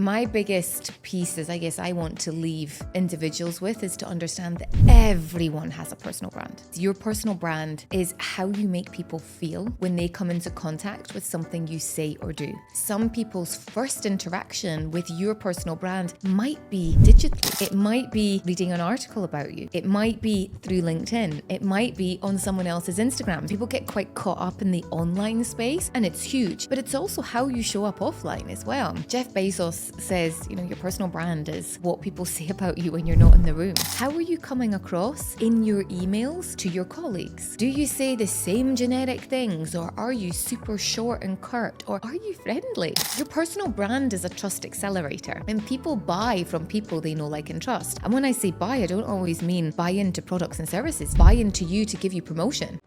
My biggest piece is, I guess, I want to leave individuals with is to understand that everyone has a personal brand. Your personal brand is how you make people feel when they come into contact with something you say or do. Some people's first interaction with your personal brand might be digital. It might be reading an article about you. It might be through LinkedIn. It might be on someone else's Instagram. People get quite caught up in the online space, and it's huge, but it's also how you show up offline as well. Jeff Bezos says, your personal brand is what people say about you when you're not in the room. How are you coming across in your emails to your colleagues? Do you say the same generic things, or are you super short and curt, or are you friendly? Your personal brand is a trust accelerator, and people buy from people they know, like, and trust. And when I say buy, I don't always mean buy into products and services. Buy into you to give you promotion.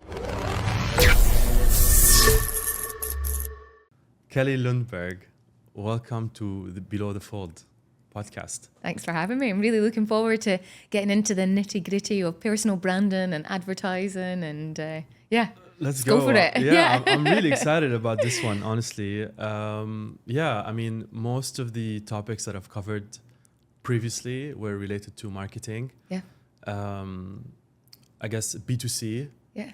Kelly Lundberg, welcome to the Below the Fold podcast. Thanks for having me. I'm really looking forward to getting into the nitty-gritty of personal branding and advertising, and Let's go for it. I'm really excited about this one, honestly. Most of the topics that I've covered previously were related to marketing. Yeah. I guess B2C. Yeah.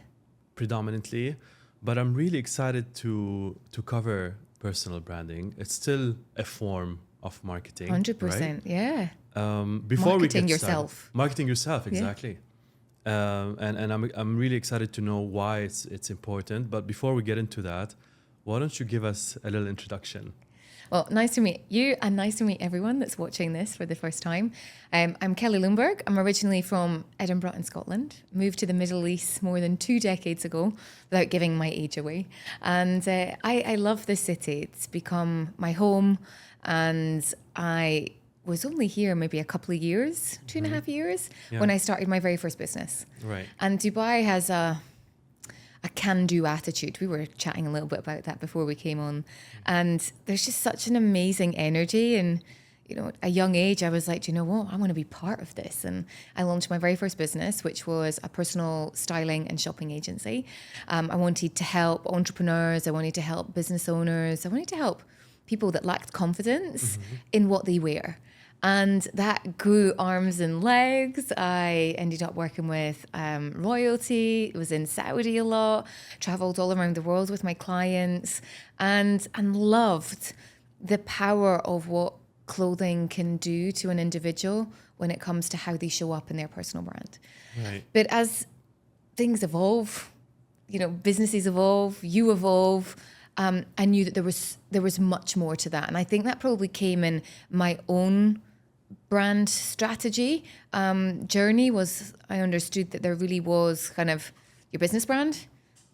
Predominantly, but I'm really excited to cover personal branding. It's still a form of marketing. 100%, right? Yeah. Before marketing we get yourself. Started, marketing yourself, exactly. Yeah. And I'm really excited to know why it's important. But before we get into that, why don't you give us a little introduction? Well, nice to meet you, and nice to meet everyone that's watching this for the first time. I'm Kelly Lundberg. I'm originally from Edinburgh in Scotland. Moved to the Middle East more than 2 decades ago, without giving my age away. And I love this city. It's become my home, and I was only here maybe a couple of years, 2.5 years, when I started my very first business. Right. And Dubai has a can-do attitude. We were chatting a little bit about that before we came on. And there's just such an amazing energy. And, at a young age, I was like, do you know what? I want to be part of this. And I launched my very first business, which was a personal styling and shopping agency. I wanted to help entrepreneurs. I wanted to help business owners. I wanted to help people that lacked confidence in what they wear. And that grew arms and legs. I ended up working with royalty, was in Saudi a lot, traveled all around the world with my clients, and loved the power of what clothing can do to an individual when it comes to how they show up in their personal brand. Right. But as things evolve, businesses evolve, you evolve, I knew that there was much more to that. And I think that probably came in my own brand strategy journey. Was I understood that there really was kind of your business brand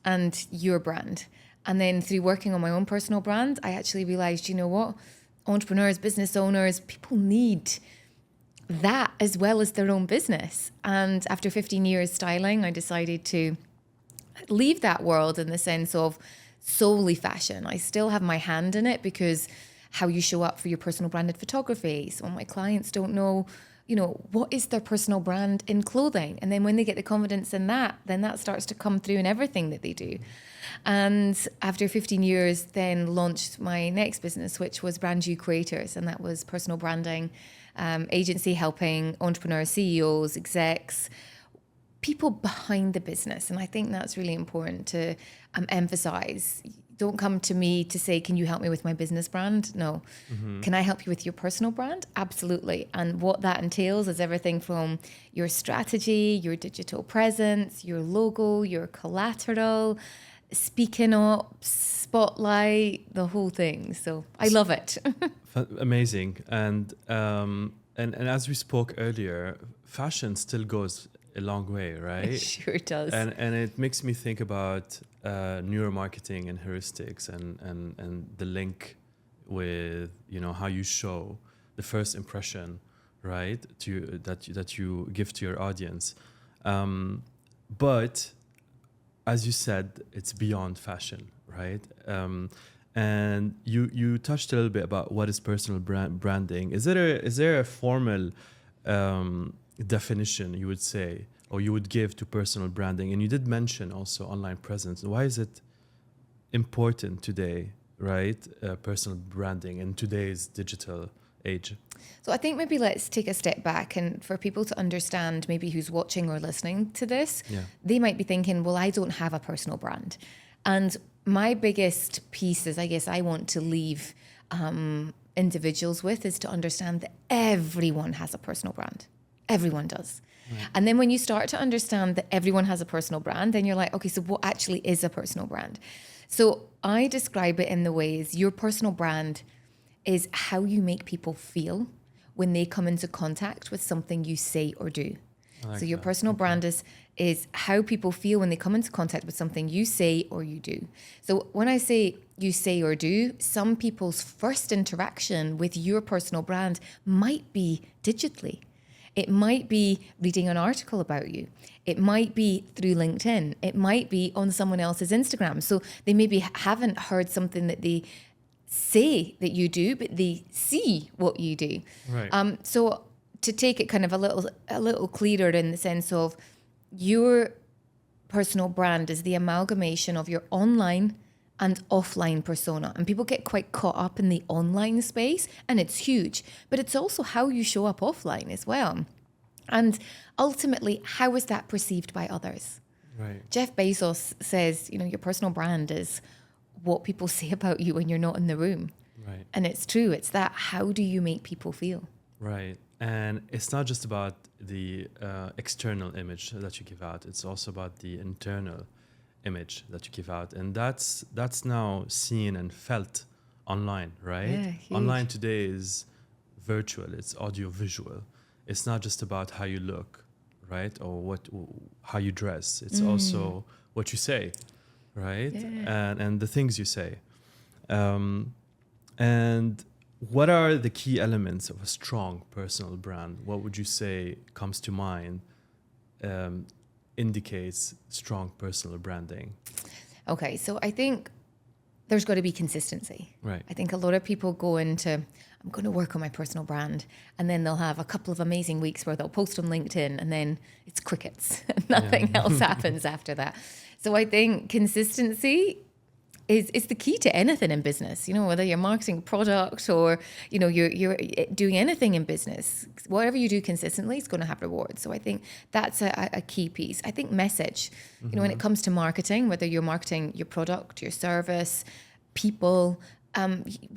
and your brand. And then through working on my own personal brand, I actually realized, entrepreneurs, business owners, people need that as well as their own business. And after 15 years styling, I decided to leave that world in the sense of solely fashion. I still have my hand in it because how you show up for your personal branded photography. So my clients don't know, what is their personal brand in clothing? And then when they get the confidence in that, then that starts to come through in everything that they do. And after 15 years, then launched my next business, which was Brand You Creators. And that was personal branding agency, helping entrepreneurs, CEOs, execs, people behind the business. And I think that's really important to emphasize. Don't come to me to say, can you help me with my business brand? No. Can I help you with your personal brand? Absolutely. And what that entails is everything from your strategy, your digital presence, your logo, your collateral, speaking up, spotlight, the whole thing. So I love it. Amazing. And as we spoke earlier, fashion still goes a long way, right? It sure does. And it makes me think about neuromarketing and heuristics and the link with how you show the first impression, right? That you give to your audience. But as you said, it's beyond fashion, right? And you touched a little bit about what is personal branding. Is there a formal definition you would say, or you would give to personal branding? And you did mention also online presence. Why is it important today, right? Personal branding in today's digital age? So I think maybe let's take a step back, and for people to understand, maybe who's watching or listening to this, they might be thinking, well, I don't have a personal brand. And my biggest piece is, I guess, I want to leave individuals with is to understand that everyone has a personal brand. Everyone does. Right. And then when you start to understand that everyone has a personal brand, then you're like, okay, so what actually is a personal brand? So I describe it in the ways your personal brand is how you make people feel when they come into contact with something you say or do. So your personal brand is how people feel when they come into contact with something you say or you do. So when I say you say or do, some people's first interaction with your personal brand might be digitally. It might be reading an article about you. It might be through LinkedIn. It might be on someone else's Instagram. So they maybe haven't heard something that they say that you do, but they see what you do. Right. So to take it kind of a little clearer in the sense of your personal brand is the amalgamation of your online and offline persona. And people get quite caught up in the online space, and it's huge, but it's also how you show up offline as well. And ultimately, how is that perceived by others? Right. Jeff Bezos says, your personal brand is what people say about you when you're not in the room. Right. And it's true. It's that, how do you make people feel? Right. And it's not just about the external image that you give out. It's also about the internal image that you give out. And that's now seen and felt online, right? Yeah, huge. Online today is virtual. It's audio visual. It's not just about how you look, right? Or how you dress. It's also what you say, right? Yeah. And the things you say. And what are the key elements of a strong personal brand? What would you say comes to mind, indicates strong personal branding? Okay, so I think there's got to be consistency. Right. I think a lot of people go into, I'm going to work on my personal brand, and then they'll have a couple of amazing weeks where they'll post on LinkedIn, and then it's crickets. Nothing else happens after that. So I think consistency is the key to anything in business, whether you're marketing a product or, you're doing anything in business. Whatever you do consistently is going to have rewards. So I think that's a key piece. I think message, when it comes to marketing, whether you're marketing your product, your service, people,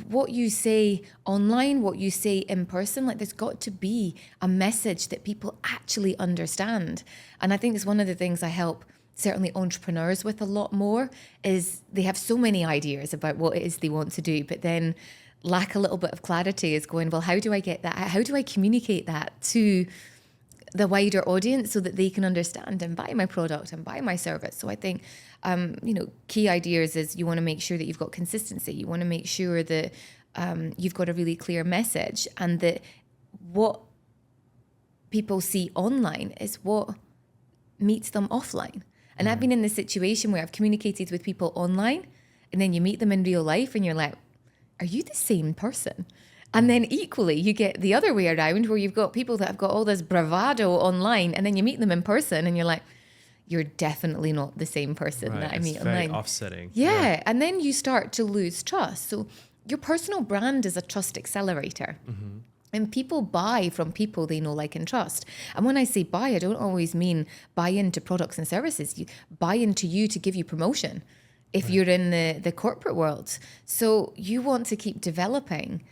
what you say online, what you say in person, there's got to be a message that people actually understand. And I think it's one of the things I help certainly entrepreneurs with a lot more, is they have so many ideas about what it is they want to do, but then lack a little bit of clarity, is going, well, how do I get that? How do I communicate that to the wider audience so that they can understand and buy my product and buy my service? So I think, key ideas is you want to make sure that you've got consistency. You want to make sure that you've got a really clear message, and that what people see online is what meets them offline. And I've been in this situation where I've communicated with people online, and then you meet them in real life and you're like, are you the same person? And then equally, you get the other way around, where you've got people that have got all this bravado online, and then you meet them in person and you're like, you're definitely not the same person that I meet online. It's very offsetting. Yeah. And then you start to lose trust. So your personal brand is a trust accelerator. Mm-hmm. And people buy from people they know, like, and trust. And when I say buy, I don't always mean buy into products and services. You buy into you to give you promotion if you're in the corporate world. So you want to keep developing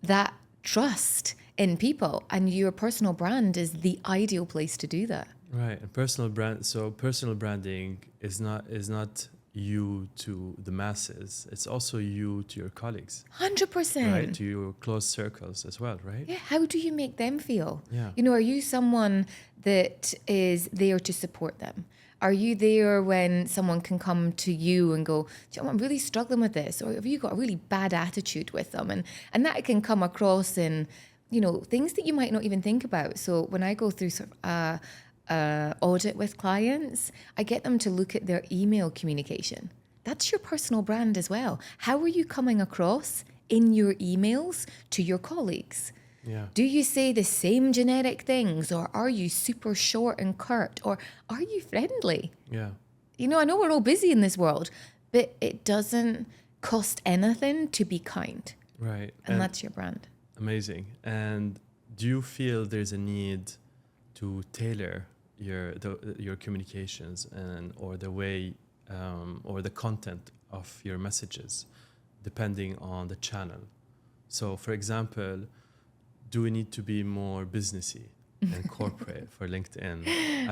that trust in people, and your personal brand is the ideal place to do that. Right. And personal branding is not you to the masses. It's also you to your colleagues. 100%. Right, to your close circles as well, right? Yeah. How do you make them feel? Yeah. Are you someone that is there to support them? Are you there when someone can come to you and go, I'm really struggling with this? Or have you got a really bad attitude with them? And that can come across in, things that you might not even think about. So when I go through sort of audit with clients, I get them to look at their email communication. That's your personal brand as well. How are you coming across in your emails to your colleagues? Yeah. Do you say the same generic things, or are you super short and curt, or are you friendly? Yeah. I know we're all busy in this world, but it doesn't cost anything to be kind. Right. And that's your brand. Amazing. And do you feel there's a need to tailor your communications or the way or the content of your messages depending on the channel? So, for example, do we need to be more businessy and corporate for LinkedIn?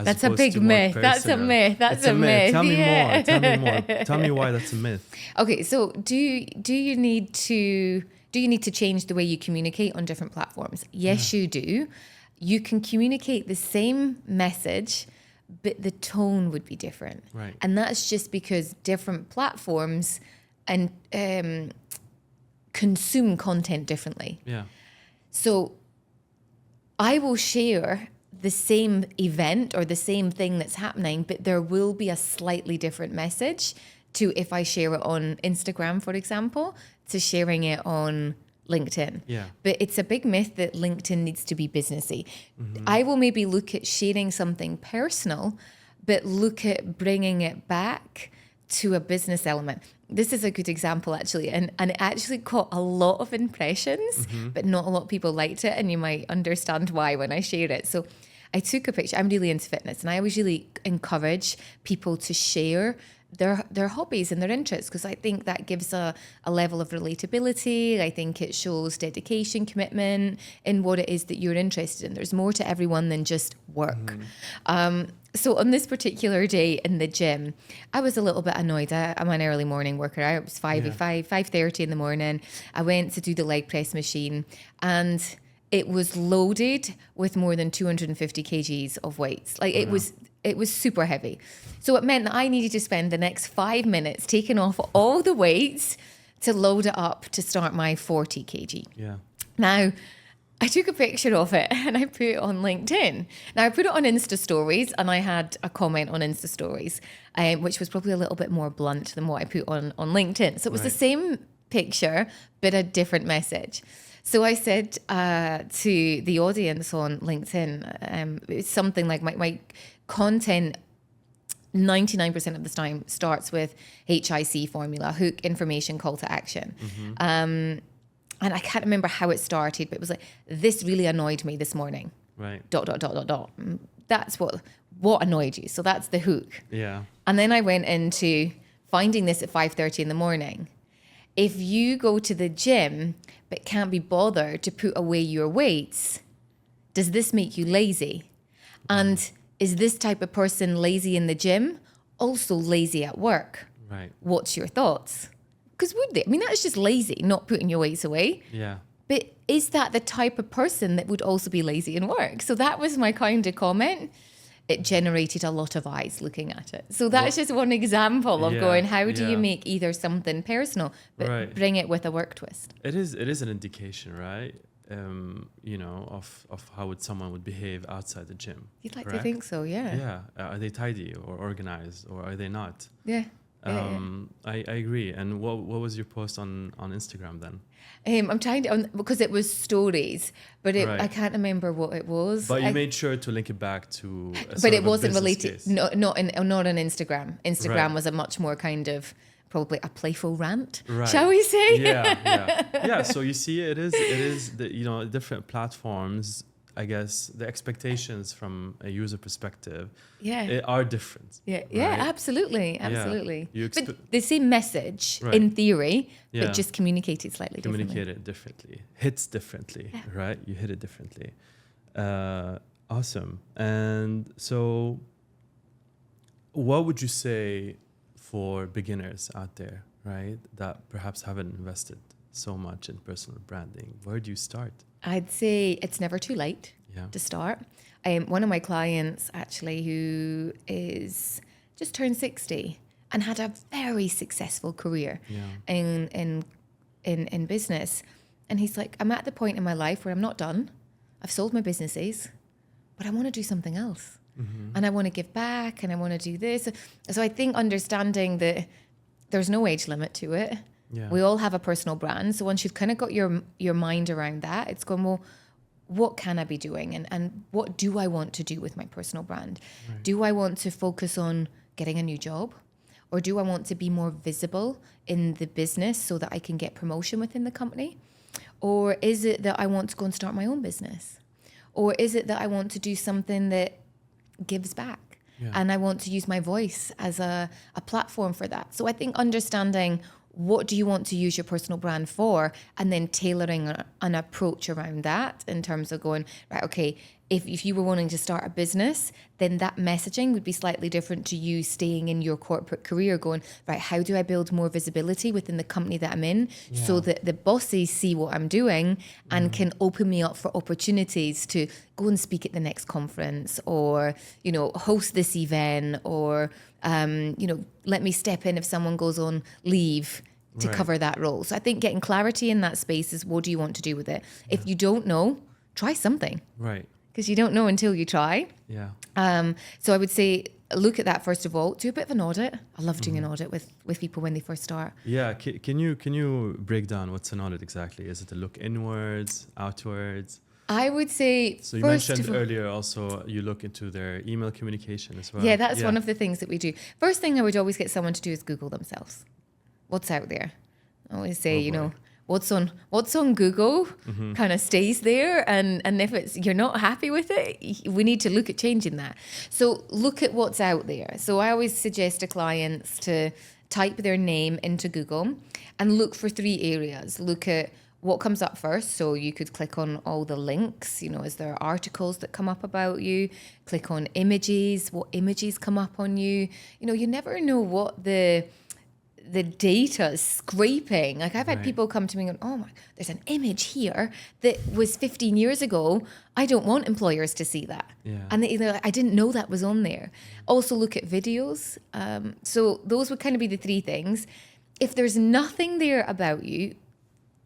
That's a big myth. That's a myth. That's a myth. Tell me more. Tell me more. Tell me why that's a myth. Okay, so do you need to change the way you communicate on different platforms? Yes, you do. You can communicate the same message, but the tone would be different. Right. And that's just because different platforms and consume content differently. Yeah. So I will share the same event or the same thing that's happening, but there will be a slightly different message to if I share it on Instagram, for example, to sharing it on LinkedIn. Yeah. But it's a big myth that LinkedIn needs to be businessy. I will maybe look at sharing something personal, but look at bringing it back to a business element. This is a good example, actually, and it actually caught a lot of impressions, but not a lot of people liked it, and you might understand why when I share it. So I took a picture. I'm really into fitness, and I always really encourage people to share their hobbies and their interests, because I think that gives a level of relatability. I think it shows dedication, commitment in what it is that you're interested in. There's more to everyone than just work. So on this particular day in the gym, I was a little bit annoyed. I'm an early morning worker. It was 5:30 in the morning. I went to do the leg press machine, and it was loaded with more than 250 kgs of weights. Like it was super heavy. So it meant that I needed to spend the next 5 minutes taking off all the weights to load it up to start my 40 kg. Yeah. Now, I took a picture of it and I put it on LinkedIn. Now, I put it on Insta Stories, and I had a comment on Insta Stories, which was probably a little bit more blunt than what I put on LinkedIn. So it was the same picture, but a different message. So I said to the audience on LinkedIn, it's something like my content 99% of the time starts with HIC formula, hook, information, call to action. And I can't remember how it started, but it was like, this really annoyed me this morning. Right. ... That's what annoyed you. So that's the hook. Yeah. And then I went into finding this at 5:30 in the morning. If you go to the gym but can't be bothered to put away your weights, does this make you lazy? And is this type of person lazy in the gym, also lazy at work? Right. What's your thoughts? Because would they? I mean, that's just lazy, not putting your weights away. Yeah. But is that the type of person that would also be lazy in work? So that was my kind of comment. It generated a lot of eyes looking at it. So that's just one example of going, how do you make either something personal, but bring it with a work twist? It is an indication, right? Of how someone would behave outside the gym. You'd like to think so, yeah. Yeah. Are they tidy or organized, or are they not? Yeah. I agree. And what was your post on Instagram then? I'm trying to, because it was stories, but I can't remember what it was. But you made sure to link it back to but it wasn't related. Case. Not on Instagram. Instagram was a much more kind of probably a playful rant, shall we say? Yeah. So you see, it is the different platforms. I guess the expectations from a user perspective are different. Yeah, absolutely. But the same message in theory, but just communicated slightly differently. Communicated differently. Hits differently, right? You hit it differently. Awesome. And so what would you say for beginners out there, right, that perhaps haven't invested so much in personal branding? Where do you start? I'd say it's never too late to start. One of my clients, actually, who is just turned 60 and had a very successful career in business. And he's like, I'm at the point in my life where I'm not done. I've sold my businesses, but I want to do something else. And I want to give back, and I want to do this. So I think understanding that there's no age limit to it. Yeah. We all have a personal brand. So once you've kind of got your mind around that, it's going, well, what can I be doing? And what do I want to do with my personal brand? Right. Do I want to focus on getting a new job? Or do I want to be more visible in the business so that I can get promotion within the company? Or is it that I want to go and start my own business? Or is it that I want to do something that gives back? Yeah. And I want to use my voice as a platform for that. So I think understanding what do you want to use your personal brand for, and then tailoring an approach around that in terms of going, right, okay, if you were wanting to start a business, then that messaging would be slightly different to you staying in your corporate career going, right, how do I build more visibility within the company that I'm in so that the bosses see what I'm doing and can open me up for opportunities to go and speak at the next conference, or, you know, host this event, or, you know, let me step in if someone goes on leave to cover that role. So I think getting clarity in that space is, what do you want to do with it? If you don't know, try something. Right. Because you don't know until you try. Yeah. So I would say, look at that first of all. Do a bit of an audit. I love doing an audit with people when they first start. Yeah. Can you break down what's an audit exactly? Is it a look inwards, outwards? I would say, So you mentioned earlier also you look into their email communication as well. Yeah, that's one of the things that we do. First thing I would always get someone to do is Google themselves. What's out there? I always say, you know, what's on Google kind of stays there, and if it's you're not happy with it, we need to look at changing that. So look at what's out there. So I always suggest to clients to type their name into Google and look for 3 areas. Look at what comes up first. So you could click on all the links, you know, is there articles that come up about you? Click on images, what images come up on you? You know, you never know what the data is scraping. Like I've had people come to me and go, oh my, there's an image here that was 15 years ago. I don't want employers to see that. Yeah. And they're like, I didn't know that was on there. Also look at videos. So those would kind of be the 3 things. If there's nothing there about you,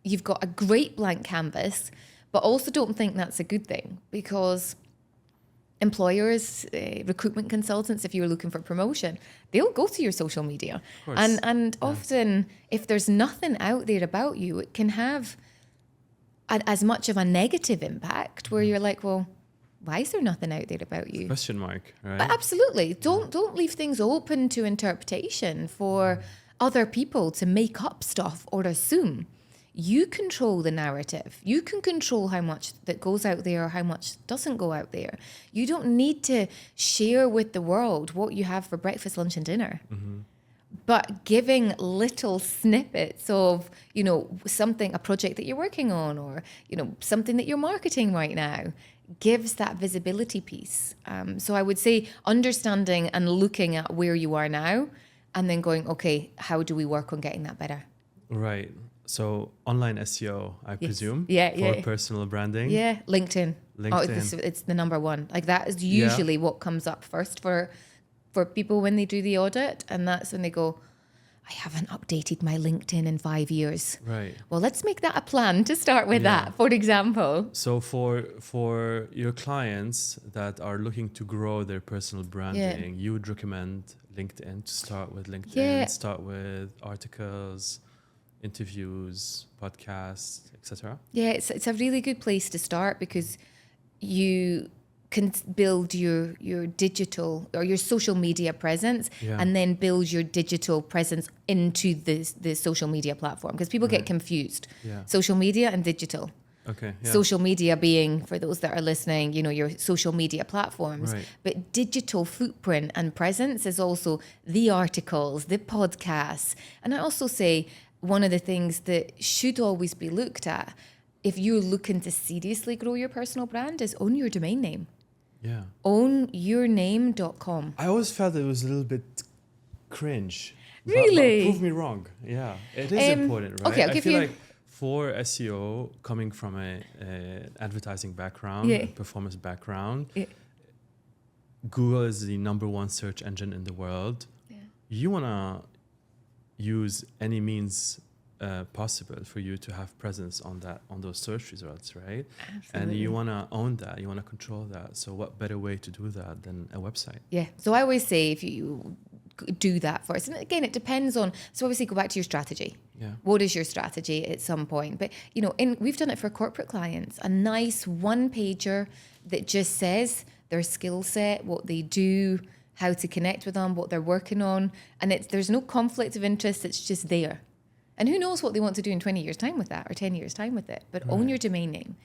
you've got a great blank canvas, but also don't think that's a good thing, because employers, recruitment consultants, if you're looking for promotion, they'll go to your social media. And often if there's nothing out there about you, it can have as much of a negative impact where you're like, well, why is there nothing out there about you? Question mark, right? But absolutely. Don't leave things open to interpretation for other people to make up stuff or assume. You control the narrative. You can control how much that goes out there or how much doesn't go out there. You don't need to share with the world what you have for breakfast, lunch, and dinner. But giving little snippets of, you know, something, a project that you're working on, or, you know, something that you're marketing right now, gives that visibility piece. So I would say understanding and looking at where you are now, and then going, okay, how do we work on getting that better? Right. So online SEO, I presume, for personal branding. Yeah, LinkedIn. Oh, it's the number 1. Like that is usually what comes up first for people when they do the audit, and that's when they go, I haven't updated my LinkedIn in 5 years. Right. Well, let's make that a plan to start with that, for example. So for your clients that are looking to grow their personal branding, you would recommend LinkedIn, to start with LinkedIn, start with articles, interviews, podcasts, etc. Yeah, it's a really good place to start, because you can build your digital or your social media presence, and then build your digital presence into the social media platform, because people get confused. Social media and digital. Okay. Yeah. Social media being, for those that are listening, you know, your social media platforms. But digital footprint and presence is also the articles, the podcasts. And I also say one of the things that should always be looked at if you're looking to seriously grow your personal brand is own your domain name. Yeah. Ownyourname.com. I always felt it was a little bit cringe. Really? But prove me wrong. Yeah. It is important, right? Okay, I'll give you... like for SEO, coming from a advertising background, a performance background, Google is the number 1 search engine in the world. You want to use any means possible for you to have presence on those search results, right? Absolutely. And you want to own that, you want to control that. So what better way to do that than a website? Yeah. So I always say, if you do that first, and again, it depends on, so obviously go back to your strategy. What is your strategy at some point? But, you know, we've done it for corporate clients, a nice 1-pager that just says their skill set, what they do, how to connect with them, what they're working on. And there's no conflict of interest. It's just there. And who knows what they want to do in 20 years' time with that or 10 years' time with it, but own your domain name.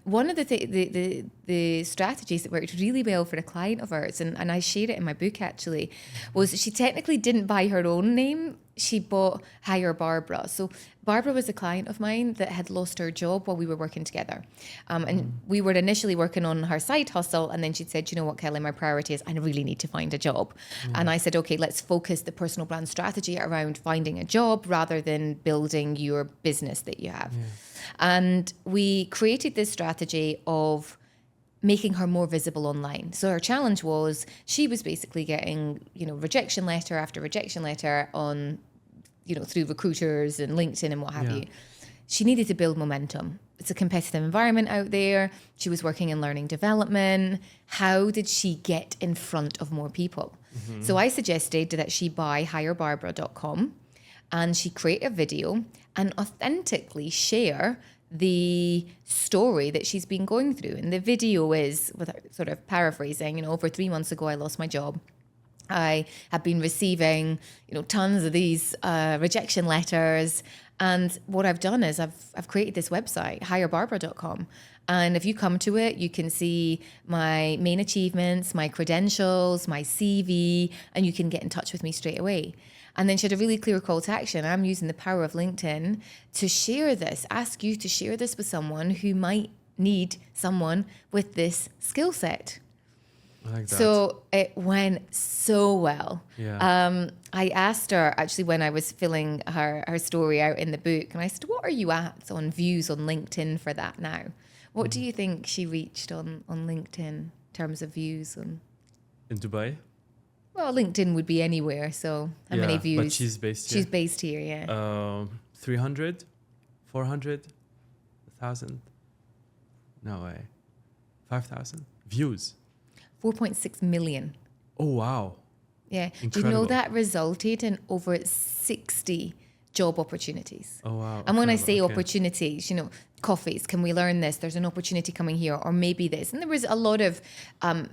One of the strategies that worked really well for a client of ours, and I share it in my book actually, was she technically didn't buy her own name. She bought Hire Barbara. So Barbara was a client of mine that had lost her job while we were working together. And we were initially working on her side hustle. And then she'd said, you know what, Kelly, my priority is I really need to find a job. And I said, okay, let's focus the personal brand strategy around finding a job rather than building your business that you have. And we created this strategy of making her more visible online. So her challenge was she was basically getting, rejection letter after rejection letter on, through recruiters and LinkedIn and what have you. She needed to build momentum. It's a competitive environment out there. She was working in learning development. How did she get in front of more people? So I suggested that she buy hirebarbara.com and she create a video and authentically share the story that she's been going through. And the video is, with sort of paraphrasing, over 3 months ago, I lost my job. I have been receiving, tons of these rejection letters. And what I've done is I've created this website, hirebarbara.com. And if you come to it, you can see my main achievements, my credentials, my CV, and you can get in touch with me straight away. And then she had a really clear call to action. I'm using the power of LinkedIn to share this, ask you to share this with someone who might need someone with this skill set. I like that. So it went so well. Yeah. I asked her actually when I was filling her story out in the book, and I said, what are you at on views on LinkedIn for that now? What do you think she reached on LinkedIn in terms of views? In Dubai? Well, LinkedIn would be anywhere. So how many views? But she's based here. She's based here, yeah. 300, 400, 1,000. No way. 5,000 views. 4.6 million. Oh, wow. Yeah. Incredible. Do you know that resulted in over 60 job opportunities? Oh, wow. And when I say Okay. opportunities, coffees, can we learn this? There's an opportunity coming here, or maybe this. And there was a lot of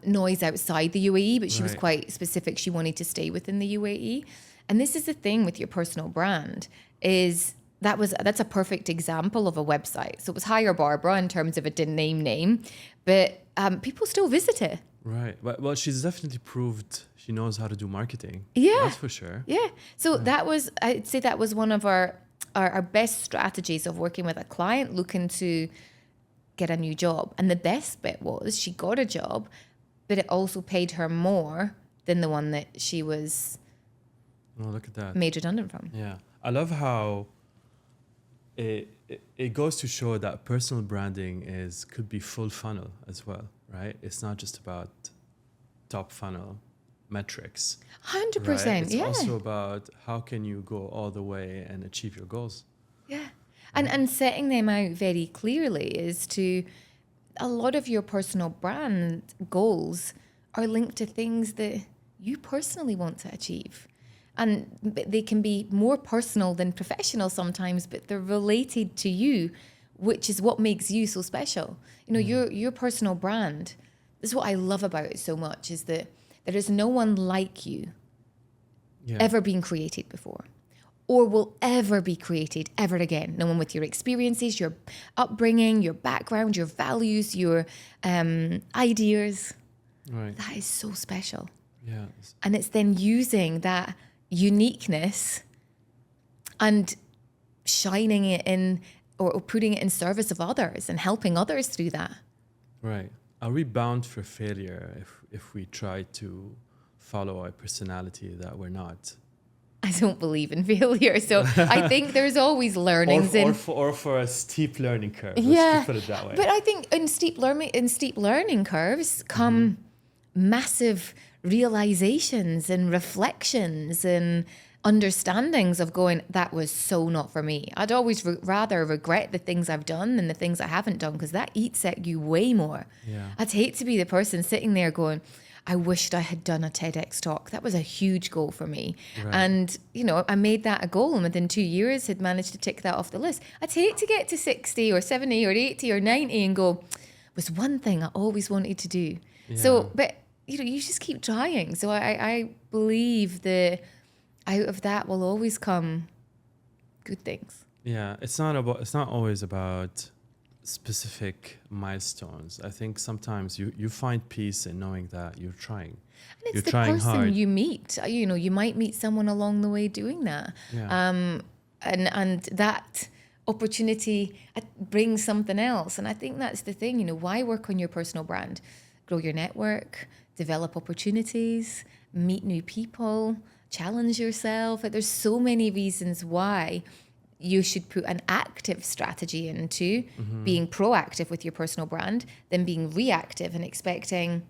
noise outside the UAE, but she was quite specific. She wanted to stay within the UAE. And this is the thing with your personal brand is that's a perfect example of a website. So it was Hire Barbara in terms of it didn't name, but people still visit it. Right. Well, she's definitely proved she knows how to do marketing. Yeah. That's for sure. Yeah. So I'd say that was one of our best strategies of working with a client looking to get a new job. And the best bit was she got a job, but it also paid her more than the one that she was Look at that. made redundant from. Yeah. I love how it goes to show that personal branding could be full funnel as well, right? It's not just about top funnel metrics. 100%. Right? It's Yeah. also about how can you go all the way and achieve your goals. Yeah. And setting them out very clearly is to a lot of your personal brand goals are linked to things that you personally want to achieve. And they can be more personal than professional sometimes, but they're related to you, which is what makes you so special. Your personal brand, this is what I love about it so much, is that there is no one like you ever been created before or will ever be created ever again. No one with your experiences, your upbringing, your background, your values, your ideas. Right. That is so special. Yeah. And it's then using that uniqueness and shining it in or putting it in service of others and helping others through that. Right. Are we bound for failure if we try to follow a personality that we're not? I don't believe in failure. So I think there's always learnings. Or for a steep learning curve. Let's Yeah. put it that way. But I think in steep learning curves come massive realizations and reflections and understandings of going, that was so not for me. I'd always rather regret the things I've done than the things I haven't done, because that eats at you way more. Yeah. I'd hate to be the person sitting there going, I wished I had done a TEDx talk. That was a huge goal for me. Right. And, I made that a goal, and within 2 years had managed to tick that off the list. I'd hate to get to 60 or 70 or 80 or 90 and go, was one thing I always wanted to do. Yeah. So, but, you just keep trying. So I believe that out of that will always come good things. Yeah, it's not always about specific milestones. I think sometimes you find peace in knowing that you're trying. And it's You're the trying person hard. you meet. You know, you might meet someone along the way doing that. Yeah. And that opportunity brings something else. And I think that's the thing, you know, why work on your personal brand? Grow your network, develop opportunities, meet new people, challenge yourself. Like, there's so many reasons why you should put an active strategy into being proactive with your personal brand than being reactive and expecting,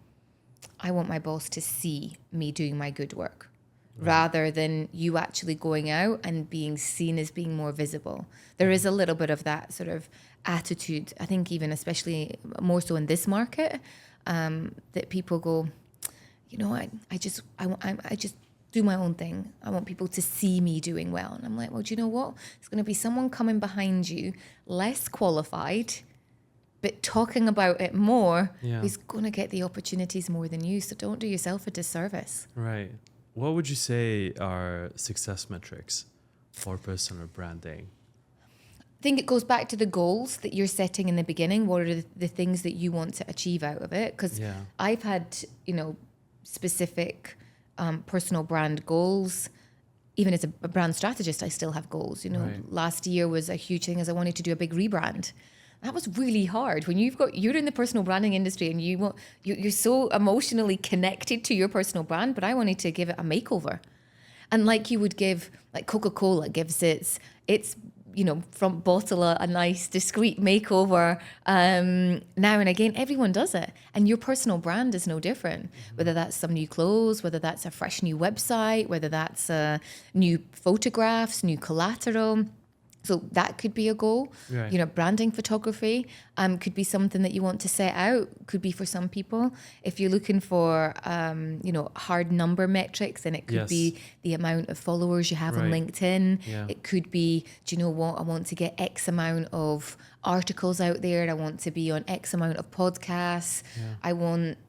I want my boss to see me doing my good work, rather than you actually going out and being seen as being more visible. There is a little bit of that sort of attitude, I think, even especially more so in this market, that people go, you know, I just do my own thing. I want people to see me doing well. And I'm like, well, do you know what? It's going to be someone coming behind you, less qualified, but talking about it more, who's going to get the opportunities more than you. So don't do yourself a disservice. Right. What would you say are success metrics for personal branding? I think it goes back to the goals that you're setting in the beginning. What are the things that you want to achieve out of it? Because I've had, you know, specific personal brand goals. Even as a brand strategist, I still have goals. You know, last year was a huge thing, as I wanted to do a big rebrand. That was really hard when you're in the personal branding industry and you're so emotionally connected to your personal brand. But I wanted to give it a makeover, and like you would give, like Coca-Cola gives its you know, front bottle a nice discreet makeover. Now and again, everyone does it, and your personal brand is no different. Whether that's some new clothes, whether that's a fresh new website, whether that's new photographs, new collateral. So that could be a goal. You know, branding photography could be something that you want to set out. Could be for some people. If you're looking for, you know, hard number metrics, then it could be the amount of followers you have on LinkedIn. It could be, do you know what? I want to get X amount of articles out there. I want to be on X amount of podcasts. I want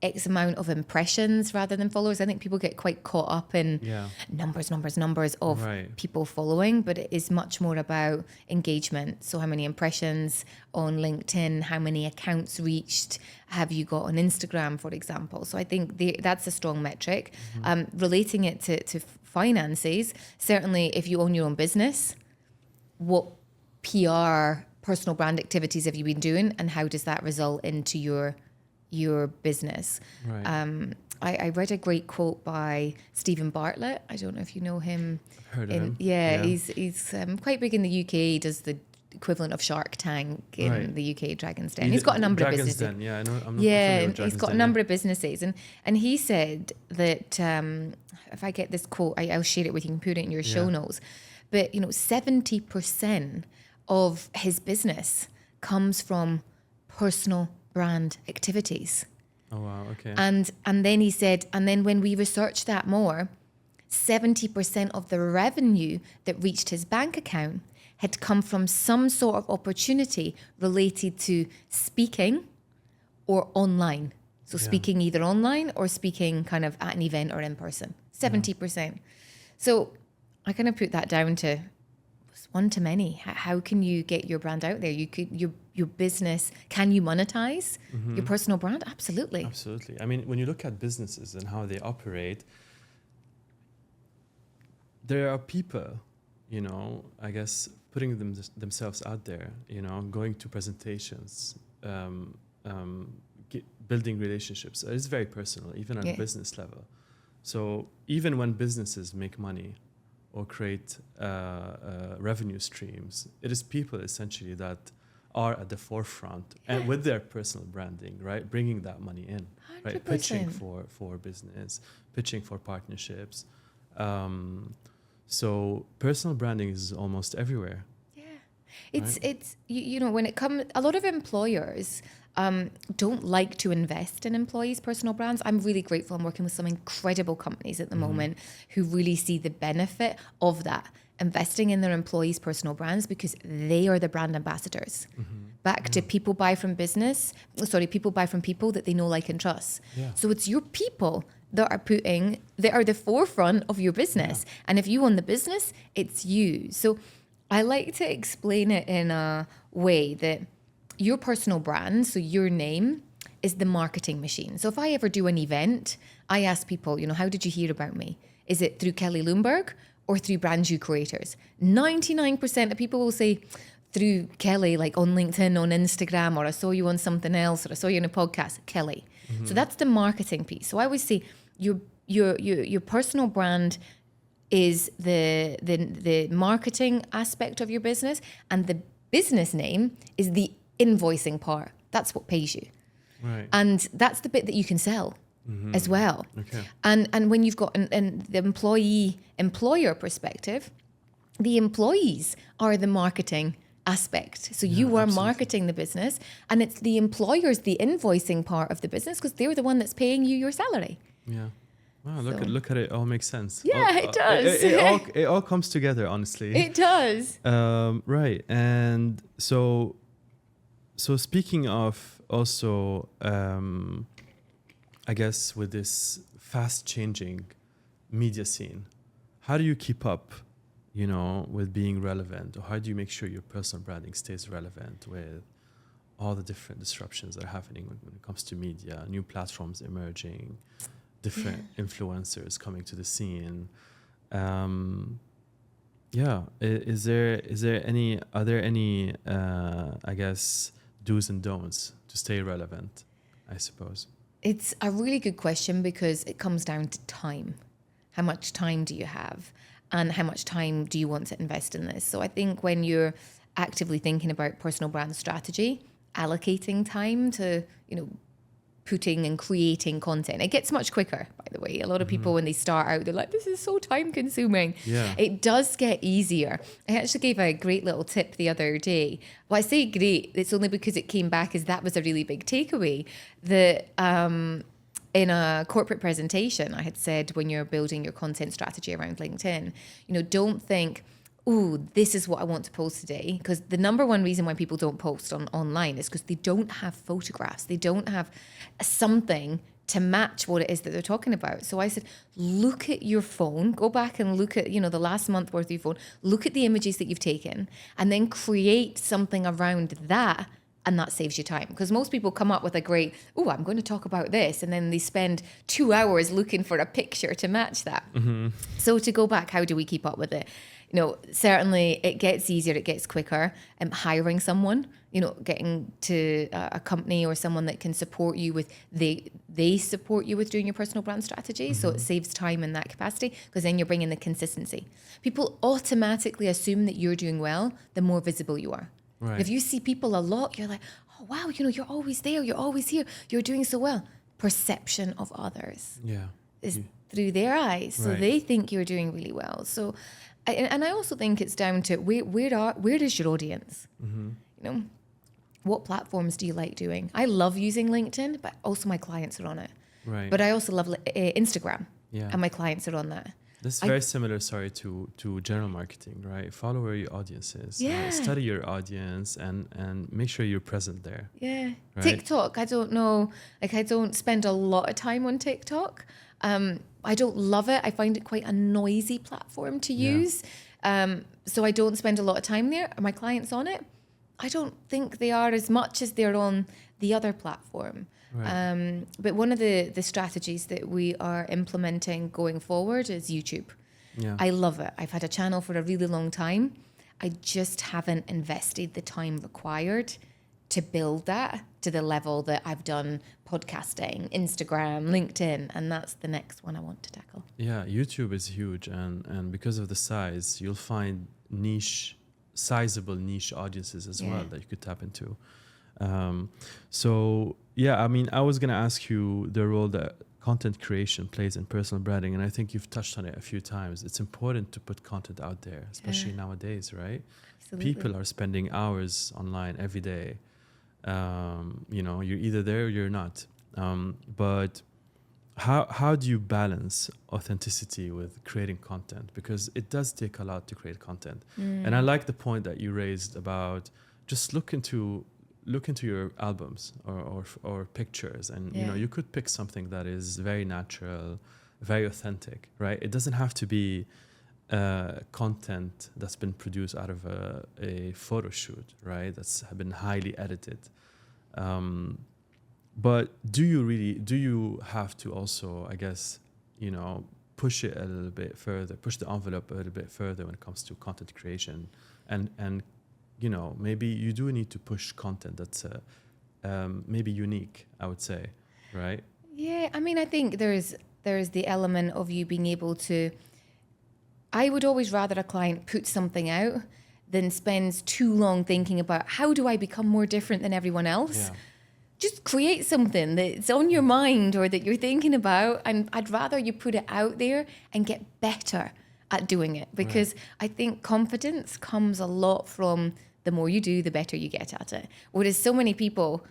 X amount of impressions rather than followers. I think people get quite caught up in numbers of people following, but it is much more about engagement. So how many impressions on LinkedIn, how many accounts reached have you got on Instagram, for example. So I think that's a strong metric. Relating it to finances, certainly if you own your own business, what PR, personal brand activities have you been doing, and how does that result into your business? I read a great quote by Stephen Bartlett. I don't know if you know him. I've heard of him. He's quite big in the UK. He does the equivalent of Shark Tank in the UK, Dragon's Den. He's got a number of businesses. Den, I know. I'm familiar with he's got a number of businesses, and he said that if I get this quote, I'll share it with you. You can put it in your show notes. But you know, 70% of his business comes from personal brand activities. Oh wow, okay. And then he said, and then when we researched that more, 70% of the revenue that reached his bank account had come from some sort of opportunity related to speaking or online. So speaking either online or speaking kind of at an event or in person. 70%. So I kind of put that down to one to many. How can you get your brand out there? Your business, can you monetize your personal brand? Absolutely. Absolutely. I mean, when you look at businesses and how they operate, there are people, you know, I guess putting themselves out there, you know, going to presentations, building relationships. It's very personal, even on a business level. So even when businesses make money or create revenue streams, it is people essentially that are at the forefront and with their personal branding, right? Bringing that money in, 100%. Right? Pitching for business, pitching for partnerships. So personal branding is almost everywhere. Yeah, it's you know, when it comes, a lot of employers don't like to invest in employees' personal brands. I'm really grateful. I'm working with some incredible companies at the moment who really see the benefit of that, investing in their employees' personal brands, because they are the brand ambassadors. Back to people buy from people buy from people that they know, like, and trust. So it's your people that are putting they are the forefront of your business. Yeah. And if you own the business, it's you. So I like to explain it in a way that your personal brand, so your name, is the marketing machine. So if I ever do an event, I ask people, how did you hear about me? Is it through Kelly Lundberg or through Brand You Creators? 99% of people will say through Kelly, like on LinkedIn, on Instagram, or I saw you on something else, or I saw you on a podcast, Kelly. So that's the marketing piece. So I always say your personal brand is the marketing aspect of your business, and the business name is the invoicing part. That's what pays you. Right. And that's the bit that you can sell as well. Okay. And when you've got the employer perspective, the employees are the marketing aspect. So you are marketing the business, and it's the employers, the invoicing part of the business, because they're the one that's paying you your salary. Yeah. Wow, look at it. All makes sense. Yeah, it does. It all comes together, honestly. It does. Right. And so speaking of also, I guess with this fast changing media scene, how do you keep up, with being relevant? Or how do you make sure your personal branding stays relevant with all the different disruptions that are happening when it comes to media, new platforms emerging, different influencers coming to the scene? Are there any I guess do's and don'ts to stay relevant, I suppose? It's a really good question, because it comes down to time. How much time do you have, and how much time do you want to invest in this? So I think when you're actively thinking about personal brand strategy, allocating time to, putting and creating content, it gets much quicker, by the way. A lot of people, when they start out, they're like, this is so time consuming. Yeah. It does get easier. I actually gave a great little tip the other day. Well, I say great, it's only because it came back as that was a really big takeaway. That in a corporate presentation, I had said, when you're building your content strategy around LinkedIn, don't think, ooh, this is what I want to post today. Because the number one reason why people don't post online is because they don't have photographs. They don't have something to match what it is that they're talking about. So I said, look at your phone, go back and look at, the last month worth of your phone, look at the images that you've taken, and then create something around that. And that saves you time. Because most people come up with a great, I'm going to talk about this. And then they spend 2 hours looking for a picture to match that. So to go back, how do we keep up with it? Certainly it gets easier, it gets quicker. Hiring someone, getting to a company or someone that can support you with, they support you with doing your personal brand strategy. So it saves time in that capacity, because then you're bringing the consistency. People automatically assume that you're doing well, the more visible you are. Right. If you see people a lot, you're like, oh, wow, you're always there, you're always here, you're doing so well. Perception of others is through their eyes. So they think you're doing really well. So, and I also think it's down to where is your audience? What platforms do you like doing? I love using LinkedIn, but also my clients are on it. Right. But I also love Instagram, and my clients are on that. This is very similar, to general marketing, right? Follow where your audience is. Yeah. Study your audience and make sure you're present there. Yeah. Right? TikTok, I don't know. I don't spend a lot of time on TikTok. I don't love it. I find it quite a noisy platform to use. So I don't spend a lot of time there. Are my clients on it? I don't think they are as much as they're on the other platform. Right. But one of the strategies that we are implementing going forward is YouTube. Yeah. I love it. I've had a channel for a really long time. I just haven't invested the time required to build that to the level that I've done podcasting, Instagram, LinkedIn, and that's the next one I want to tackle. Yeah, YouTube is huge, and because of the size, you'll find sizable niche audiences as well that you could tap into. I was going to ask you the role that content creation plays in personal branding, and I think you've touched on it a few times. It's important to put content out there, especially nowadays, right? Absolutely. People are spending hours online every day. You're either there or you're not. But how do you balance authenticity with creating content? Because it does take a lot to create content. And I like the point that you raised about just look into your albums or pictures, and you could pick something that is very natural, very authentic, right? It doesn't have to be content that's been produced out of a photo shoot, right? That's been highly edited. But do you have to also, I guess, push it a little bit further, push the envelope a little bit further when it comes to content creation, and maybe you do need to push content that's maybe unique, I would say, right? Yeah, I mean, I think there's the element of you being able to. I would always rather a client put something out than spends too long thinking about how do I become more different than everyone else. Yeah. Just create something that's on your mind or that you're thinking about, and I'd rather you put it out there and get better at doing it, because I think confidence comes a lot from the more you do, the better you get at it. Whereas so many people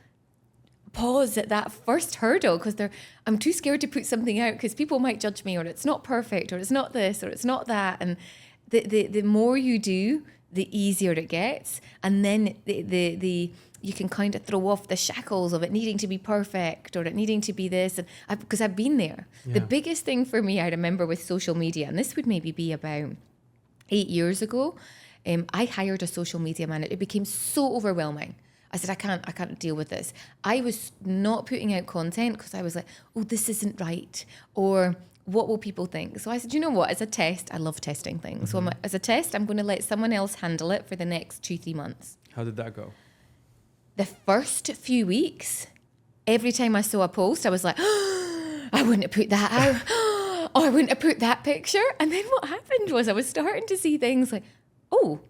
pause at that first hurdle because I'm too scared to put something out because people might judge me, or it's not perfect, or it's not this, or it's not that. And the more you do, the easier it gets, and then the you can kind of throw off the shackles of it needing to be perfect or it needing to be this. And because I've been there. Yeah. The biggest thing for me, I remember with social media, and this would maybe be about 8 years ago, I hired a social media manager. It became so overwhelming. I said, I can't deal with this. I was not putting out content because I was like, oh, this isn't right. Or what will people think? So I said, you know what, as a test, I love testing things. Mm-hmm. So as a test, I'm going to let someone else handle it for the next 2-3 months. How did that go? The first few weeks, every time I saw a post, I was like, oh, I wouldn't have put that out. Oh, I wouldn't have put that picture. And then what happened was I was starting to see things like, oh,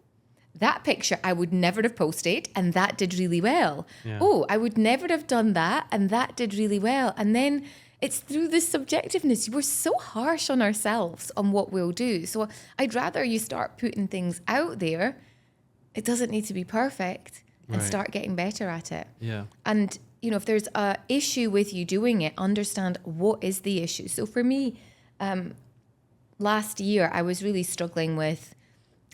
that picture I would never have posted, and that did really well. Yeah. Oh, I would never have done that, and that did really well. And then it's through this subjectiveness. We're so harsh on ourselves on what we'll do. So I'd rather you start putting things out there. It doesn't need to be perfect. And start getting better at it. Yeah. And, if there's a issue with you doing it, understand what is the issue. So for me, last year, I was really struggling with,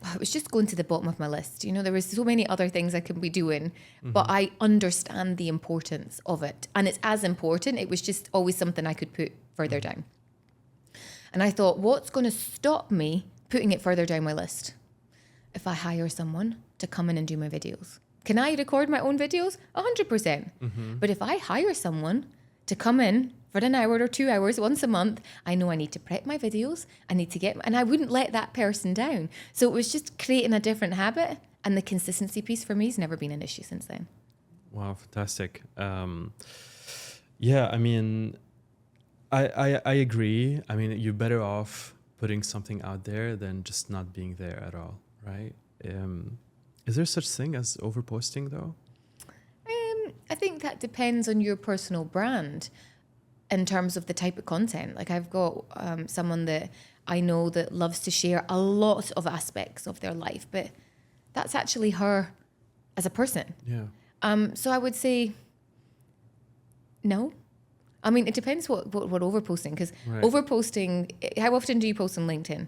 it was just going to the bottom of my list. There was so many other things I could be doing, but I understand the importance of it. And it's as important. It was just always something I could put further down. And I thought, what's going to stop me putting it further down my list? If I hire someone to come in and do my videos. Can I record my own videos? 100%. Mm-hmm. But if I hire someone to come in for an hour or 2 hours once a month, I know I need to prep my videos. And I wouldn't let that person down. So it was just creating a different habit. And the consistency piece for me has never been an issue since then. Wow, fantastic. Yeah, I mean, I agree. I mean, you're better off putting something out there than just not being there at all, right? Is there such thing as overposting, though? I think that depends on your personal brand in terms of the type of content. Like I've got someone that I know that loves to share a lot of aspects of their life, but that's actually her as a person. Yeah. So I would say no. I mean, it depends what overposting, because overposting, how often do you post on LinkedIn?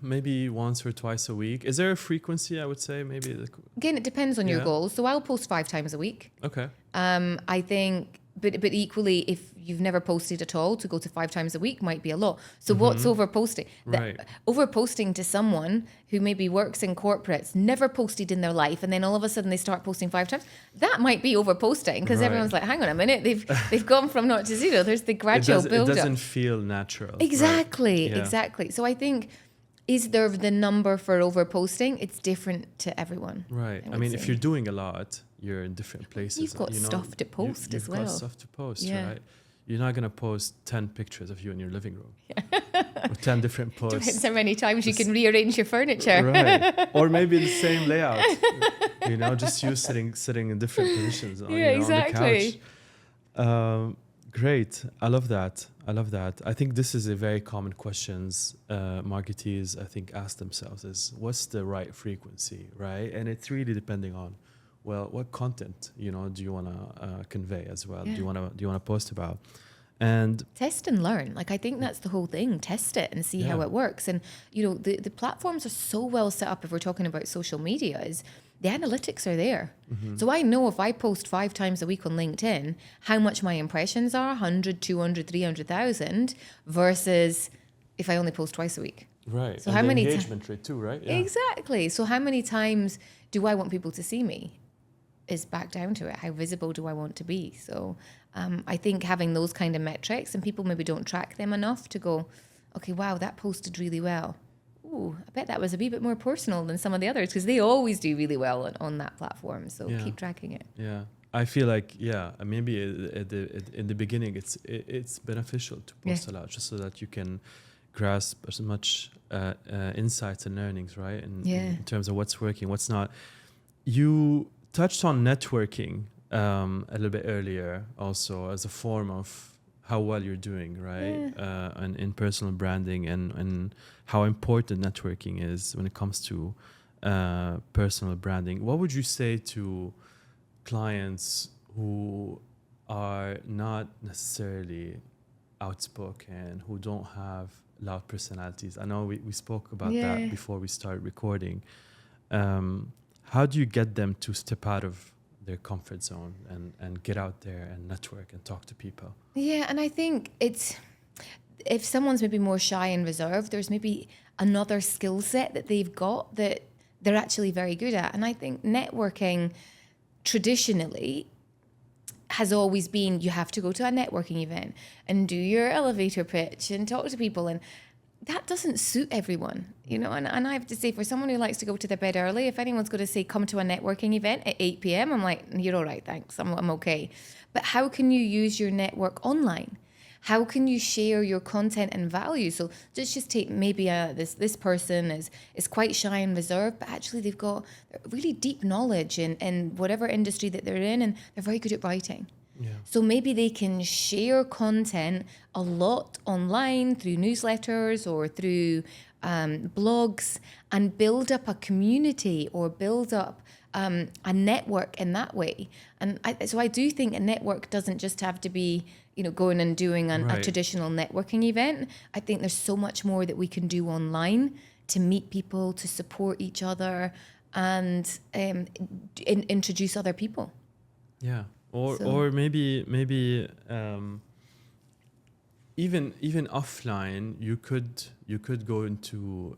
Maybe once or twice a week. Is there a frequency? I would say maybe. Again, it depends on your goals. So I'll post 5 times a week. Okay. I think, but equally, if you've never posted at all, to go to 5 times a week might be a lot. So what's overposting? Right. Overposting to someone who maybe works in corporates, never posted in their life, and then all of a sudden they start posting 5 times. That might be overposting, because everyone's like, hang on a minute, they've gone from 0 to 0. There's the gradual build up. It doesn't feel natural. Exactly, right? Yeah. Exactly. So I think, is there the number for overposting? It's different to everyone. Right. I mean, if you're doing a lot, you're in different places. You've got stuff to post as well. You've got stuff to post, right? You're not going to post 10 pictures of you in your living room. Or 10 different posts. Depends how many times you can rearrange your furniture. Right. Or maybe the same layout. Just you sitting in different positions on the couch. Great. I love that. I think this is a very common questions marketeers, I think, ask themselves is, what's the right frequency, right? And it's really depending on, well, what content, do you want to convey as well? Yeah. Do you want to post about? And test and learn. Like, I think that's the whole thing. Test it and see how it works. And, the platforms are so well set up, if we're talking about social media, is the analytics are there. So I know if I post 5 times a week on LinkedIn, how much my impressions are, 100, 200, 300,000 versus if I only post twice a week. Right. So and how the many engagement rate too, right? Yeah. Exactly. So how many times do I want people to see me is back down to it. How visible do I want to be? So I think having those kind of metrics, and people maybe don't track them enough to go, okay, wow, that posted really well. Ooh, I bet that was a wee bit more personal than some of the others, because they always do really well on that platform. So keep tracking it. Yeah. I feel like, maybe in the beginning, it's beneficial to post a lot, just so that you can grasp as much insights and learnings, right? In terms of what's working, what's not. You touched on networking a little bit earlier, also as a form of how well you're doing, right? And in personal branding, and how important networking is when it comes to personal branding. What would you say to clients who are not necessarily outspoken, who don't have loud personalities? I know we spoke about that before we started recording. How do you get them to step out of their comfort zone and get out there and network and talk to people? Yeah, and I think it's, if someone's maybe more shy and reserved, there's maybe another skill set that they've got that they're actually very good at. And I think networking traditionally has always been, you have to go to a networking event and do your elevator pitch and talk to people, and that doesn't suit everyone, you know. And I have to say, for someone who likes to go to their bed early, if anyone's going to say come to a networking event at 8 p.m, I'm like, you're all right, thanks, I'm okay. But how can you use your network online? How can you share your content and value? So just take maybe this person is quite shy and reserved, but actually they've got really deep knowledge in whatever industry that they're in, and they're very good at writing. Yeah. So maybe they can share content a lot online through newsletters or through blogs, and build up a community or build up a network in that way. And so I do think a network doesn't just have to be, you know, going and doing a traditional networking event. I think there's so much more that we can do online to meet people, to support each other, and introduce other people. Yeah. Or maybe even offline, you could go into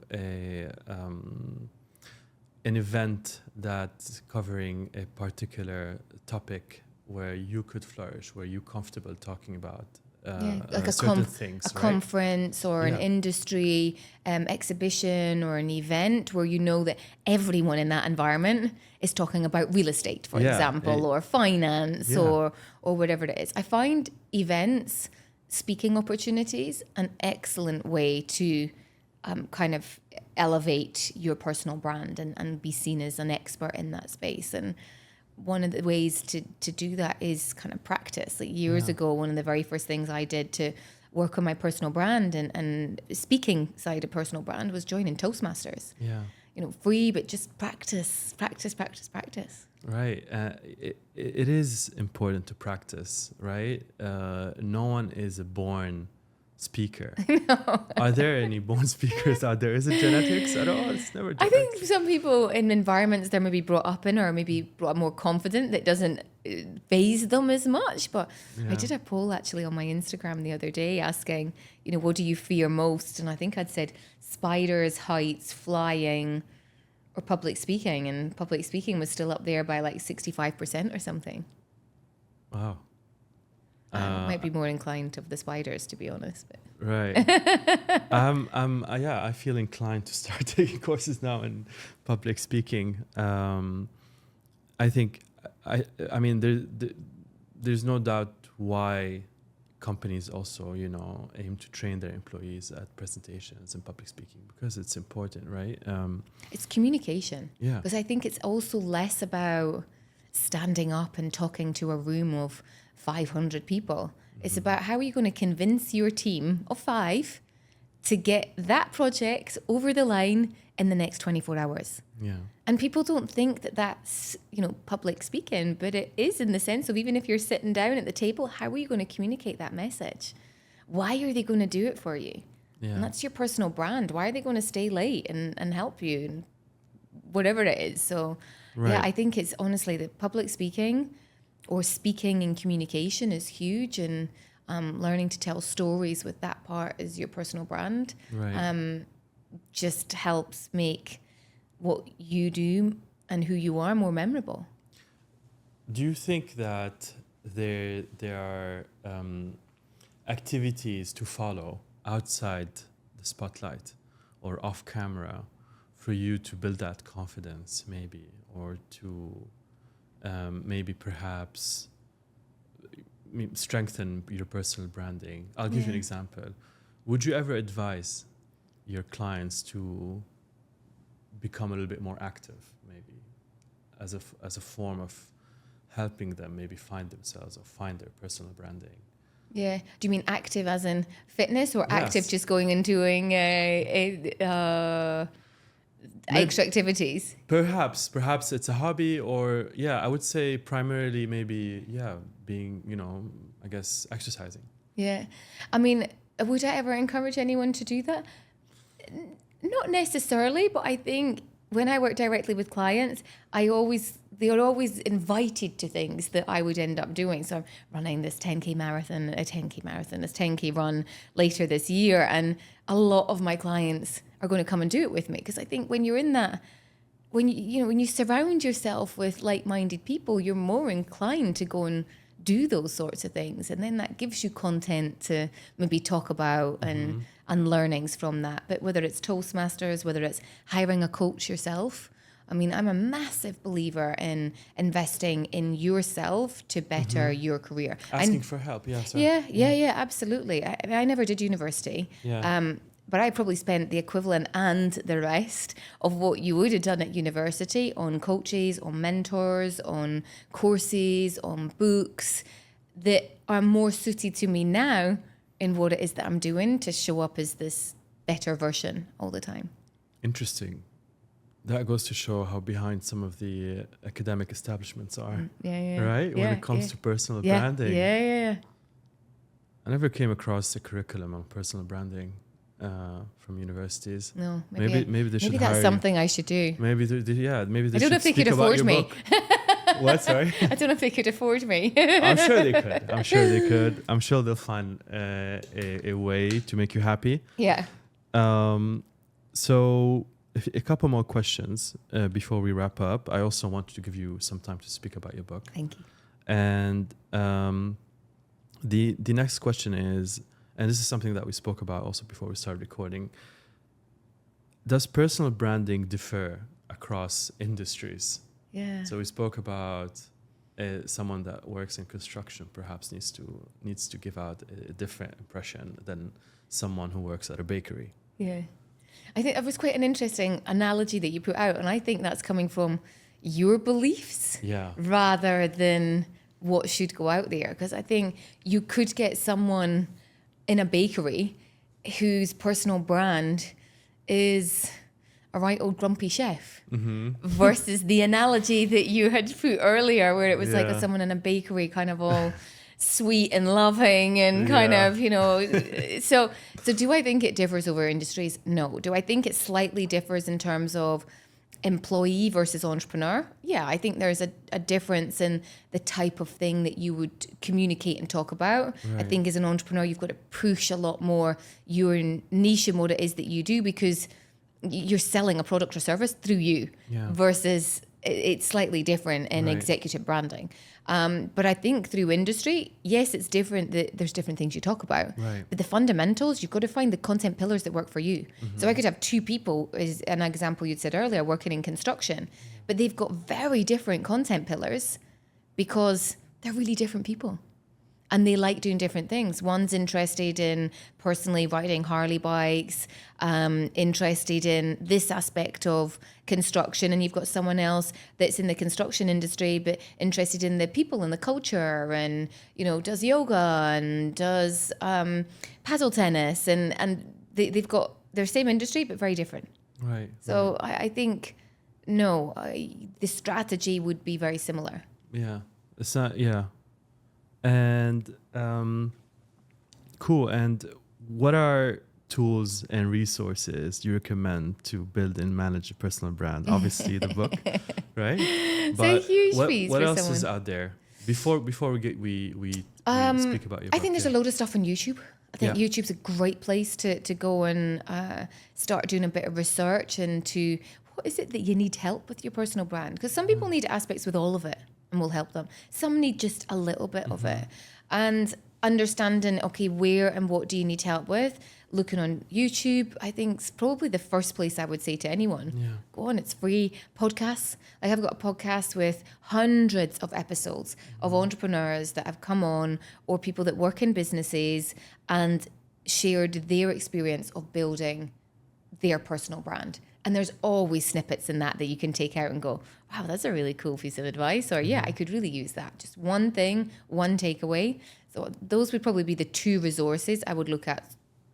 an event that's covering a particular topic where you could flourish, where you're comfortable talking about like certain things, a conference or an industry exhibition or an event where you know that everyone in that environment is talking about real estate, for example, or finance or whatever it is. I find events, speaking opportunities, an excellent way to kind of elevate your personal brand and be seen as an expert in that space. And one of the ways to do that is kind of practice. Like years ago, one of the very first things I did to work on my personal brand and speaking side of personal brand was joining Toastmasters. Yeah. You know, free, but just practice. Right. It is important to practice, right? No one is a born speaker. No. Are there any born speakers out there? Is it genetics at all? It's never genetics. I think some people in environments they're maybe brought up in, or maybe brought up more confident, that doesn't phase them as much. But I did a poll actually on my Instagram the other day asking, you know, what do you fear most? And I think I'd said spiders, heights, flying, or public speaking. And public speaking was still up there by like 65% or something. Wow. Might be more inclined to the spiders, to be honest. But. Right. I feel inclined to start taking courses now in public speaking. I think, I mean, there's no doubt why companies also, you know, aim to train their employees at presentations and public speaking, because it's important, right? It's communication. Yeah. Because I think it's also less about standing up and talking to a room of 500 people. It's about how are you going to convince your team of 5 to get that project over the line in the next 24 hours. Yeah. And people don't think that that's, you know, public speaking, but it is, in the sense of, even if you're sitting down at the table, how are you going to communicate that message? Why are they going to do it for you? Yeah. And that's your personal brand. Why are they going to stay late and help you and whatever it is? So Right. Yeah, I think it's honestly that public speaking or speaking in communication is huge, and learning to tell stories with that part as your personal brand Right. just helps make what you do and who you are more memorable. Do you think that there are activities to follow outside the spotlight or off camera for you to build that confidence, maybe, or to maybe perhaps strengthen your personal branding? I'll give you an example. Would you ever advise your clients to become a little bit more active, maybe, as a form of helping them maybe find themselves or find their personal branding? Yeah. Do you mean active as in fitness, or active Yes. just going and doing extra activities? Perhaps it's a hobby, or I would say primarily maybe being, I guess, exercising. Yeah. I mean, would I ever encourage anyone to do that? Not necessarily, but I think when I work directly with clients, they are always invited to things that I would end up doing. So I'm running this 10K marathon, this 10K run later this year. And a lot of my clients are going to come and do it with me, because I think when you're in that, when you surround yourself with like-minded people, you're more inclined to go and do those sorts of things, and then that gives you content to maybe talk about and learnings from that. But whether it's Toastmasters, whether it's hiring a coach yourself, I mean, I'm a massive believer in investing in yourself to better your career. Asking for help, sorry. Yeah, absolutely. I never did university. Yeah. But I probably spent the equivalent and the rest of what you would have done at university on coaches, on mentors, on courses, on books that are more suited to me now in what it is that I'm doing to show up as this better version all the time. Interesting. That goes to show how behind some of the academic establishments are. Right? When it comes to personal branding. Yeah. I never came across a curriculum on personal branding from universities. No, maybe they should maybe hire that's you. something I should do. Maybe they I don't should know if they speak could about afford your me. book. What? Sorry. I don't know if they could afford me. I'm sure they could. I'm sure they'll find a way to make you happy. Yeah. So a couple more questions before we wrap up. I also wanted to give you some time to speak about your book. Thank you. And the next question is, and this is something that we spoke about also before we started recording, does personal branding differ across industries? Yeah. So we spoke about someone that works in construction perhaps needs to give out a different impression than someone who works at a bakery. Yeah. I think that was quite an interesting analogy that you put out, and I think that's coming from your beliefs rather than what should go out there. Because I think you could get someone in a bakery whose personal brand is a right old grumpy chef versus the analogy that you had put earlier, where it was like someone in a bakery kind of all sweet and loving and kind of, so do I think it differs over industries? No. Do I think it slightly differs in terms of employee versus entrepreneur? Yeah, I think there's a difference in the type of thing that you would communicate and talk about. Right. I think as an entrepreneur, you've got to push a lot more your niche and what it is that you do, because you're selling a product or service through you versus it's slightly different in executive branding. But I think through industry, yes, it's different. There's different things you talk about. Right. But the fundamentals, you've got to find the content pillars that work for you. So I could have two people, as an example you'd said earlier, working in construction, but they've got very different content pillars because they're really different people. And they like doing different things. One's interested in personally riding Harley bikes, interested in this aspect of construction. And you've got someone else that's in the construction industry, but interested in the people and the culture and, does yoga and does paddle tennis. And they've got their same industry, but very different. Right. So I think, the strategy would be very similar. Yeah. It's not, And cool. And what are tools and resources you recommend to build and manage a personal brand? Obviously, the book, right? So huge piece what for else someone. is out there? Before we speak about your I book, think there's a load of stuff on YouTube. I think Yeah. YouTube's a great place to go and start doing a bit of research into what is it that you need help with your personal brand. Because some people need aspects with all of it and we'll help them. Some need just a little bit of it. And understanding, okay, where and what do you need help with? Looking on YouTube, I think is probably the first place I would say to anyone. Yeah. Go on, it's free. Podcasts. Like I've got a podcast with hundreds of episodes of entrepreneurs that have come on or people that work in businesses and shared their experience of building their personal brand. And there's always snippets in that you can take out and go, wow, that's a really cool piece of advice. Or yeah, I could really use that. Just one thing, one takeaway. So those would probably be the two resources I would look at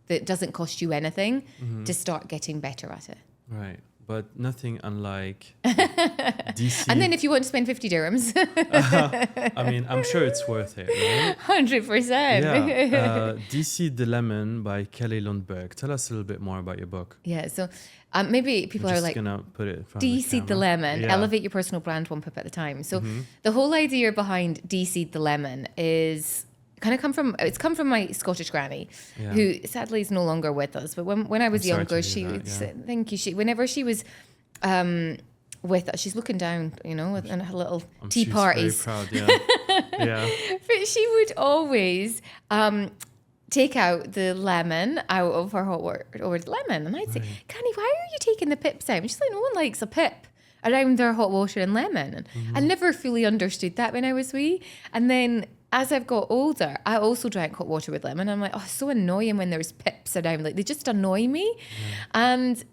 that doesn't cost you anything to start getting better at it. Right. But nothing unlike DC. And then if you want to spend 50 dirhams, I mean, I'm sure it's worth it, right? 100%. Yeah. DC The Lemon by Kelly Lundberg. Tell us a little bit more about your book. Yeah, so maybe people I'm are just like, gonna put it in front of de-seed the camera. lemon, Yeah. elevate your personal brand one pip at a time. So the whole idea behind de-seed the lemon is kind of come from my Scottish granny, Yeah. who sadly is no longer with us. But when I was I'm sorry to younger, hear she that, would yeah. say, thank you. Whenever she was with us, she's looking down, in her little tea She's parties. very proud, yeah. Yeah. But she would always take out the lemon out of her hot water, or the lemon. And I'd say, Canny, why are you taking the pips out? And she's like, no one likes a pip around their hot water and lemon. And I never fully understood that when I was wee. And then as I've got older, I also drank hot water with lemon. I'm like, oh, it's so annoying when there's pips around. Like, they just annoy me. And,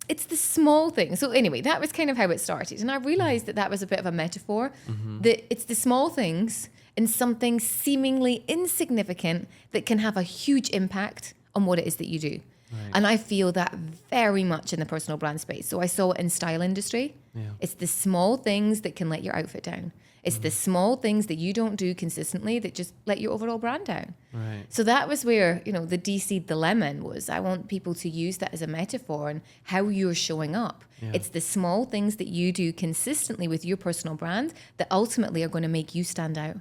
it's the small things. So anyway, that was kind of how it started. And I realized that was a bit of a metaphor, that it's the small things and something seemingly insignificant that can have a huge impact on what it is that you do. Right. And I feel that very much in the personal brand space. So I saw it in style industry. Yeah. It's the small things that can let your outfit down. It's the small things that you don't do consistently that just let your overall brand down. Right. So that was where, the de-seed the lemon was. I want people to use that as a metaphor and how you're showing up. Yeah. It's the small things that you do consistently with your personal brand that ultimately are going to make you stand out.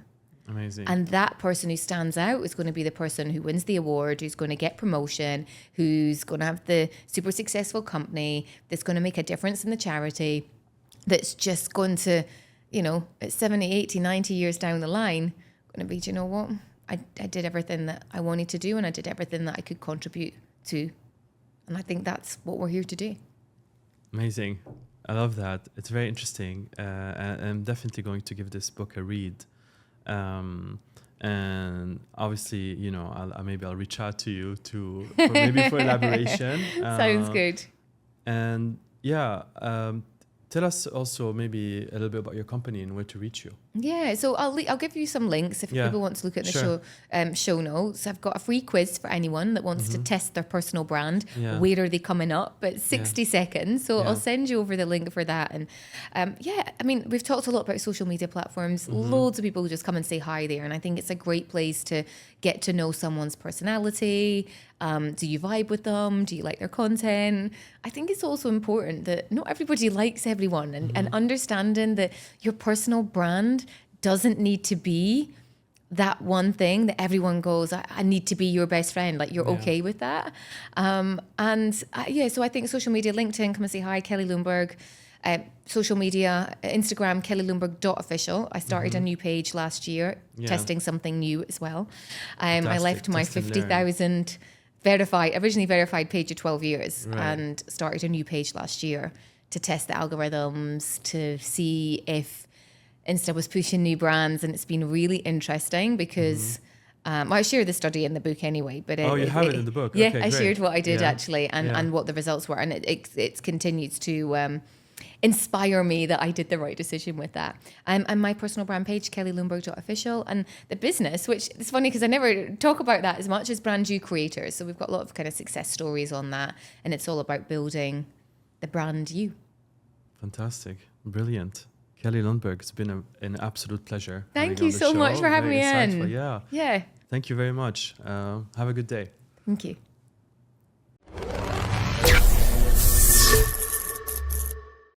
Amazing. And that person who stands out is going to be the person who wins the award, who's going to get promotion, who's going to have the super successful company, that's going to make a difference in the charity, that's just going to, at 70, 80, 90 years down the line, going to be, do you know what? I did everything that I wanted to do and I did everything that I could contribute to. And I think that's what we're here to do. Amazing. I love that. It's very interesting. And I'm definitely going to give this book a read. And obviously, I'll reach out to you for elaboration. Sounds good. And tell us also maybe a little bit about your company and where to reach you. Yeah, so I'll give you some links if people want to look at the show notes. I've got a free quiz for anyone that wants to test their personal brand. Yeah. Where are they coming up? But 60 seconds. So Yeah. I'll send you over the link for that. And we've talked a lot about social media platforms. Loads of people just come and say hi there. And I think it's a great place to get to know someone's personality. Do you vibe with them? Do you like their content? I think it's also important that not everybody likes everyone and understanding that your personal brand doesn't need to be that one thing that everyone goes, I need to be your best friend. Like you're okay with that. So I think social media, LinkedIn, come and say hi, Kelly Lundberg. Social media, Instagram, kellylundberg.official. I started a new page last year, testing something new as well. I left my 50,000 originally verified page of 12 years and started a new page last year to test the algorithms, to see if Insta was pushing new brands. And it's been really interesting because I share the study in the book anyway. But you have it in the book. Yeah, Okay, I great. shared what I did actually and what the results were. And it continues to inspire me that I did the right decision with that. And my personal brand page, kellylundberg.official, and the business, which is funny because I never talk about that as much, as Brand You Creators. So we've got a lot of kind of success stories on that, and it's all about building the brand you. Fantastic. Brilliant. Kelly Lundberg, it's been an absolute pleasure. Thank you so much for having me in. Yeah. Yeah. Thank you very much. Have a good day. Thank you.